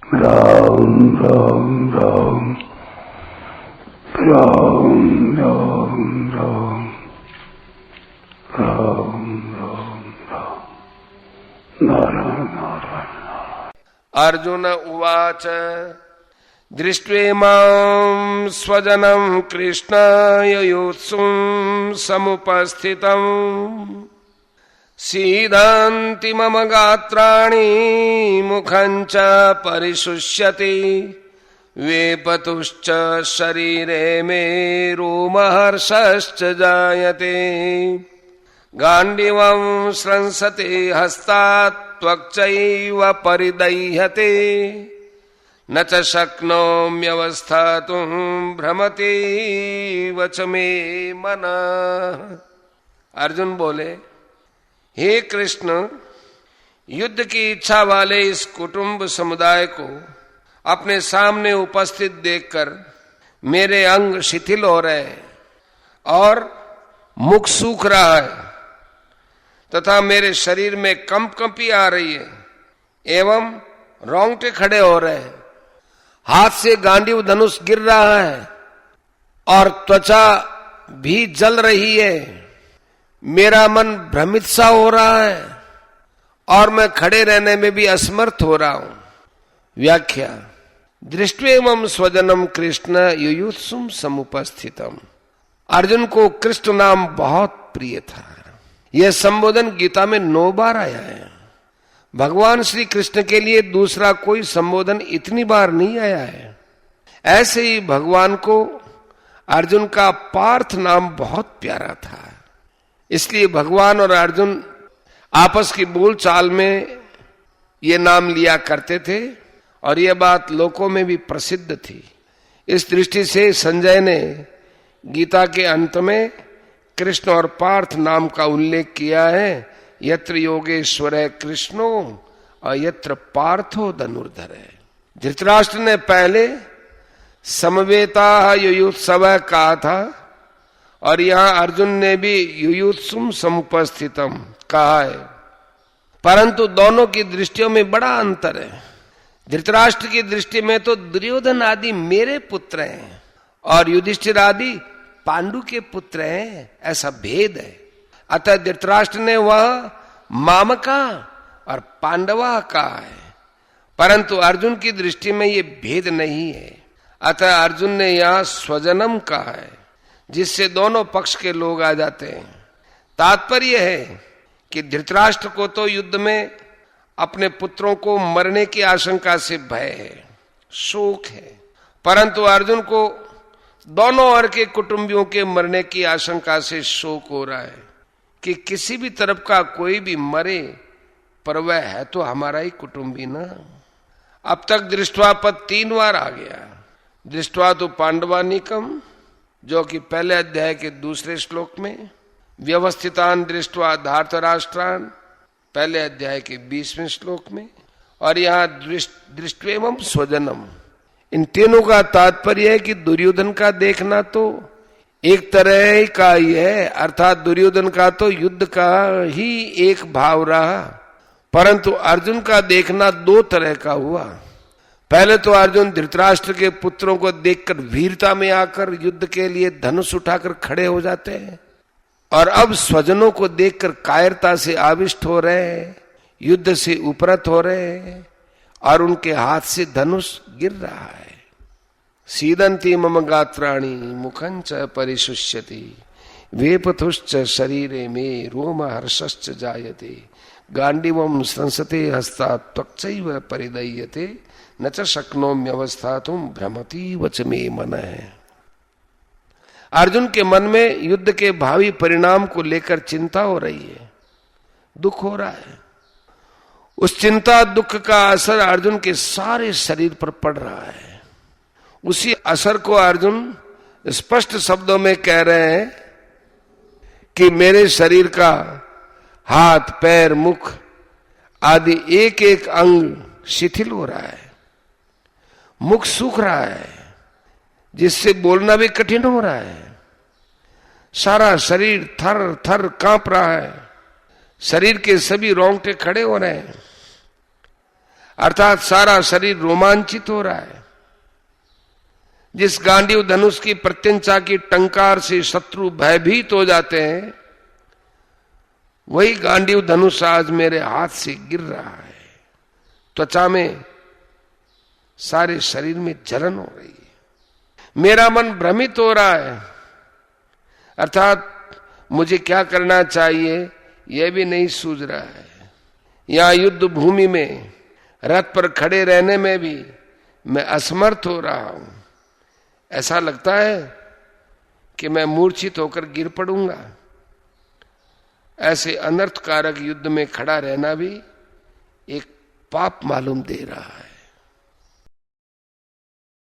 राम राम राम राम राम राम राम राम राम नारायण नारायण। अर्जुन उवाच दृष्ट्वेमां स्वजनं कृष्ण युयुत्सुं समुपस्थितं सीदन्ति मम गात्राणि मुखं च परिशुष्यति वेपतुश्च शरीरे मे रोमहर्षश्च जायते गाण्डीवं स्रंसते हस्तात् त्वक्चैव परिदह्यते न च शक्नोम्यवस्थातुं भ्रमति वच मे मनः। अर्जुन बोले, हे कृष्ण, युद्ध की इच्छा वाले इस कुटुंब समुदाय को अपने सामने उपस्थित देखकर मेरे अंग शिथिल हो रहे हैं और मुख सूख रहा है तथा मेरे शरीर में कंपकंपी आ रही है एवं रोंगटे खड़े हो रहे हैं। हाथ से गांडीव धनुष गिर रहा है और त्वचा भी जल रही है। मेरा मन भ्रमित सा हो रहा है और मैं खड़े रहने में भी असमर्थ हो रहा हूं। व्याख्या। दृष्ट्वेमं स्वजनम कृष्ण युयुत्सुम समुपस्थितम। अर्जुन को कृष्ण नाम बहुत प्रिय था। यह संबोधन गीता में 9 बार आया है। भगवान श्री कृष्ण के लिए दूसरा कोई संबोधन इतनी बार नहीं आया है। ऐसे ही भगवान को अर्जुन का पार्थ नाम बहुत प्यारा था। इसलिए भगवान और अर्जुन आपस की बोलचाल में ये नाम लिया करते थे और यह बात लोकों में भी प्रसिद्ध थी। इस दृष्टि से संजय ने गीता के अंत में कृष्ण और पार्थ नाम का उल्लेख किया है। यत्र योगेश्वरः कृष्णो और यत्र पार्थो धनुर्धरः। धृतराष्ट्र ने पहले समवेता युयुत्सव कहा था और यहां अर्जुन ने भी युयुत्सुम समुपस्थितम कहा है, परंतु दोनों की दृष्टियों में बड़ा अंतर है। धृतराष्ट्र की दृष्टि में तो दुर्योधन आदि मेरे पुत्र हैं और युधिष्ठिर आदि पांडु के पुत्र हैं, ऐसा भेद है। अतः धृतराष्ट्र ने वह मामका और पांडवा कहा है, परंतु अर्जुन की दृष्टि में ये भेद नहीं है। अतः अर्जुन ने यहां स्वजनम कहा है, जिससे दोनों पक्ष के लोग आ जाते हैं। तात्पर्य है कि धृतराष्ट्र को तो युद्ध में अपने पुत्रों को मरने की आशंका से भय है, शोक है, परंतु अर्जुन को दोनों ओर के कुटुंबियों के मरने की आशंका से शोक हो रहा है कि किसी भी तरफ का कोई भी मरे, पर वह है तो हमारा ही कुटुंबी ना। अब तक दृष्टवा पद 3 बार आ गया। दृष्टवा तो पांडवानिकम, जो कि पहले अध्याय के 2 श्लोक में, व्यवस्थितान दृष्टवा धार्तराष्ट्रान पहले अध्याय के 20वें श्लोक में, और यहां दृष्ट्वेमं स्वजनम। इन तीनों का तात्पर्य है कि दुर्योधन का देखना तो एक तरह का ही है, अर्थात दुर्योधन का तो युद्ध का ही एक भाव रहा, परंतु अर्जुन का देखना 2 तरह का हुआ। पहले तो अर्जुन धृतराष्ट्र के पुत्रों को देखकर वीरता में आकर युद्ध के लिए धनुष उठाकर खड़े हो जाते हैं, और अब स्वजनों को देखकर कायरता से आविष्ट हो रहे हैं, युद्ध से उपरत हो रहे हैं और उनके हाथ से धनुष गिर रहा है। सीदंती मम गात्राणि मुखं च परिशुष्यति वेपथुश्च शरीरे मे रोमहर्षश्च जायते गांडीवं संसते हस्तात् त्वक्चैव परिदह्यते न च शक्नोम्यवस्थातुं भ्रमति वच मे मनः। अर्जुन के मन में युद्ध के भावी परिणाम को लेकर चिंता हो रही है, दुख हो रहा है। उस चिंता दुख का असर अर्जुन के सारे शरीर पर पड़ रहा है। उसी असर को अर्जुन स्पष्ट शब्दों में कह रहे हैं कि मेरे शरीर का हाथ, पैर, मुख आदि एक एक अंग शिथिल हो रहा है, मुख सूख रहा है, जिससे बोलना भी कठिन हो रहा है। सारा शरीर थर थर कांप रहा है, शरीर के सभी रोंगटे खड़े हो रहे हैं। अर्थात सारा शरीर रोमांचित हो रहा है। जिस गांडीव धनुष की प्रत्यंचा की टंकार से शत्रु भयभीत हो जाते हैं, वही गांडीव धनुष आज मेरे हाथ से गिर रहा है। त्वचा में, सारे शरीर में जलन हो रही है। मेरा मन भ्रमित हो रहा है, अर्थात मुझे क्या करना चाहिए यह भी नहीं सूझ रहा है। यहां युद्ध भूमि में रथ पर खड़े रहने में भी मैं असमर्थ हो रहा हूं। ऐसा लगता है कि मैं मूर्छित होकर गिर पड़ूंगा। ऐसे अनर्थकारक युद्ध में खड़ा रहना भी एक पाप मालूम दे रहा है।